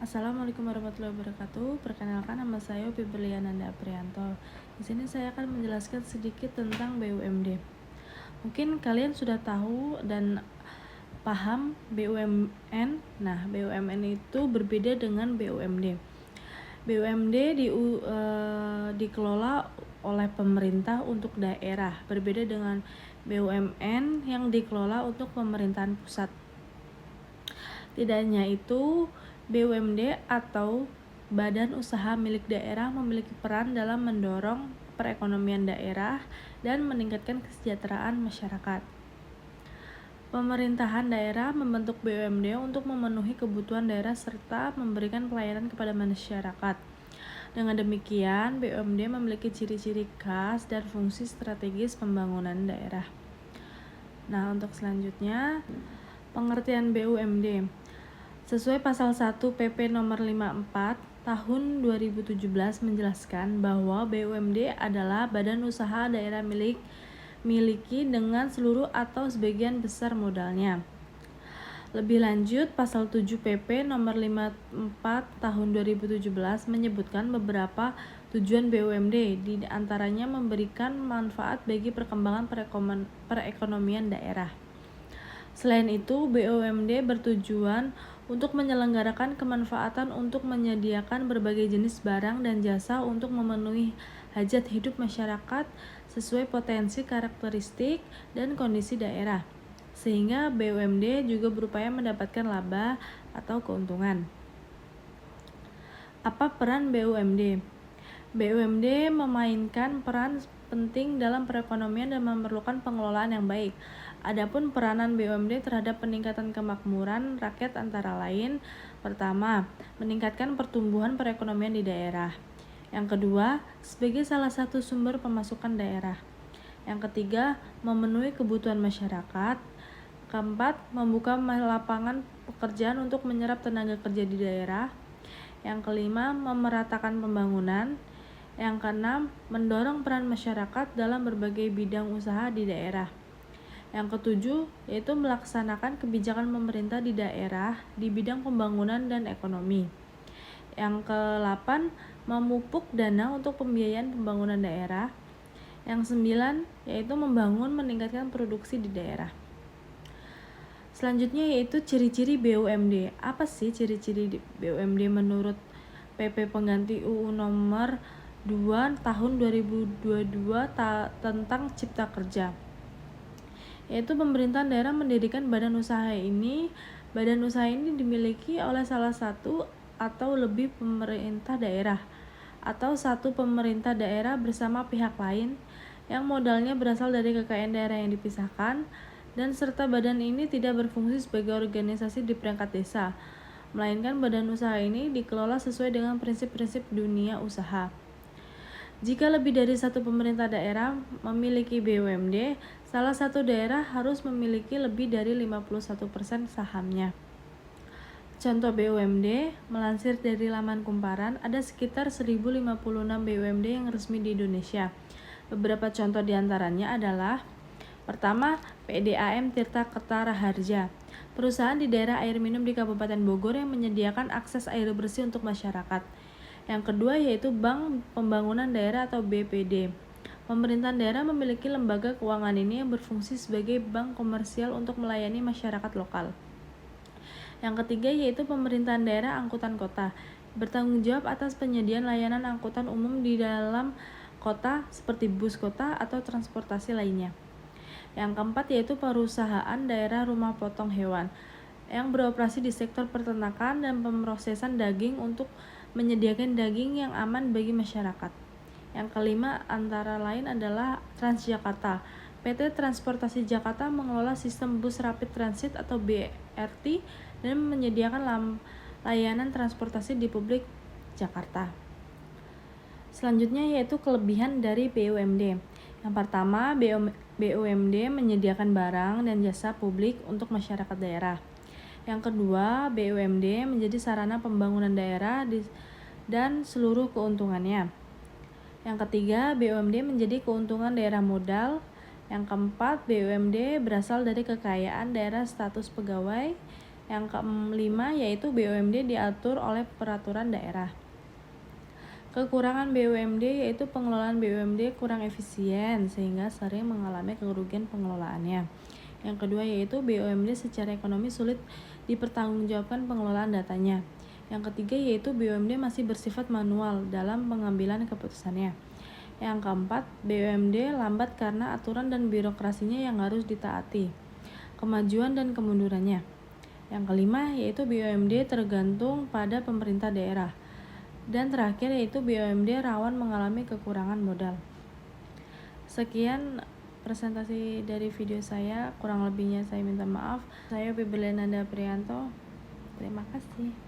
Assalamualaikum warahmatullahi wabarakatuh. Perkenalkan, nama saya Upi Berliananda Aprianto. Di sini saya akan menjelaskan sedikit tentang BUMD. Mungkin kalian sudah tahu dan paham BUMN. Nah, BUMN itu berbeda dengan BUMD. BUMD dikelola oleh pemerintah untuk daerah, berbeda dengan BUMN yang dikelola untuk pemerintahan pusat. Tidak hanya itu, BUMD atau Badan Usaha Milik Daerah memiliki peran dalam mendorong perekonomian daerah dan meningkatkan kesejahteraan masyarakat. Pemerintahan daerah membentuk BUMD untuk memenuhi kebutuhan daerah serta memberikan pelayanan kepada masyarakat. Dengan demikian, BUMD memiliki ciri-ciri khas dan fungsi strategis pembangunan daerah. Nah, untuk selanjutnya, pengertian BUMD. Sesuai pasal 1 PP nomor 54 tahun 2017 menjelaskan bahwa BUMD adalah badan usaha daerah miliki dengan seluruh atau sebagian besar modalnya. Lebih lanjut, pasal 7 PP nomor 54 tahun 2017 menyebutkan beberapa tujuan BUMD, di antaranya memberikan manfaat bagi perkembangan perekonomian daerah. Selain itu, BUMD bertujuan untuk menyelenggarakan kemanfaatan untuk menyediakan berbagai jenis barang dan jasa untuk memenuhi hajat hidup masyarakat sesuai potensi, karakteristik, dan kondisi daerah. Sehingga BUMD juga berupaya mendapatkan laba atau keuntungan. Apa peran BUMD? BUMD memainkan peran penting dalam perekonomian dan memerlukan pengelolaan yang baik. Adapun peranan BUMD terhadap peningkatan kemakmuran rakyat antara lain, pertama, meningkatkan pertumbuhan perekonomian di daerah. Yang kedua, sebagai salah satu sumber pemasukan daerah. Yang ketiga, memenuhi kebutuhan masyarakat. Keempat, membuka lapangan pekerjaan untuk menyerap tenaga kerja di daerah. Yang kelima, memeratakan pembangunan. Yang keenam, mendorong peran masyarakat dalam berbagai bidang usaha di daerah. Yang ketujuh, yaitu melaksanakan kebijakan pemerintah di daerah di bidang pembangunan dan ekonomi. Yang ke-8, memupuk dana untuk pembiayaan pembangunan daerah. Yang 9, yaitu meningkatkan produksi di daerah. Selanjutnya yaitu ciri-ciri BUMD. Apa sih ciri-ciri BUMD menurut PP pengganti UU nomor 2 tahun 2022 tentang Cipta Kerja? Yaitu pemerintahan daerah mendirikan badan usaha ini. Badan usaha ini dimiliki oleh salah satu atau lebih pemerintah daerah atau satu pemerintah daerah bersama pihak lain yang modalnya berasal dari kekayaan daerah yang dipisahkan, dan serta badan ini tidak berfungsi sebagai organisasi di perangkat desa, melainkan badan usaha ini dikelola sesuai dengan prinsip-prinsip dunia usaha. Jika lebih dari satu pemerintah daerah memiliki BUMD, salah satu daerah harus memiliki lebih dari 51% sahamnya. Contoh BUMD, melansir dari laman Kumparan, ada sekitar 1056 BUMD yang resmi di Indonesia. Beberapa contoh diantaranya adalah: pertama, PDAM Tirta Kerta Raharja, perusahaan di daerah air minum di Kabupaten Bogor yang menyediakan akses air bersih untuk masyarakat. Yang kedua yaitu Bank Pembangunan Daerah atau BPD. Pemerintahan daerah memiliki lembaga keuangan ini yang berfungsi sebagai bank komersial untuk melayani masyarakat lokal. Yang ketiga yaitu pemerintahan daerah angkutan kota, bertanggung jawab atas penyediaan layanan angkutan umum di dalam kota seperti bus kota atau transportasi lainnya. Yang keempat yaitu perusahaan daerah rumah potong hewan yang beroperasi di sektor peternakan dan pemrosesan daging untuk menyediakan daging yang aman bagi masyarakat. Yang kelima antara lain adalah Transjakarta. PT Transportasi Jakarta mengelola sistem bus rapid transit atau BRT dan menyediakan layanan transportasi di publik Jakarta. Selanjutnya yaitu kelebihan dari BUMD. Yang pertama, BUMD menyediakan barang dan jasa publik untuk masyarakat daerah. Yang kedua, BUMD menjadi sarana pembangunan daerah dan seluruh keuntungannya. Yang ketiga, BUMD menjadi keuntungan daerah modal. Yang keempat, BUMD berasal dari kekayaan daerah status pegawai. Yang kelima yaitu BUMD diatur oleh peraturan daerah. Kekurangan BUMD yaitu pengelolaan BUMD kurang efisien sehingga sering mengalami kerugian pengelolaannya. Yang kedua yaitu BUMD secara ekonomi sulit dipertanggungjawabkan pengelolaan datanya. Yang ketiga yaitu BUMD masih bersifat manual dalam pengambilan keputusannya. Yang keempat, BUMD lambat karena aturan dan birokrasinya yang harus ditaati, kemajuan dan kemundurannya. Yang kelima yaitu BUMD tergantung pada pemerintah daerah. Dan terakhir yaitu BUMD rawan mengalami kekurangan modal. Sekian presentasi dari video saya, kurang lebihnya saya minta maaf. Saya Febrilyananda Priyanto. Terima kasih.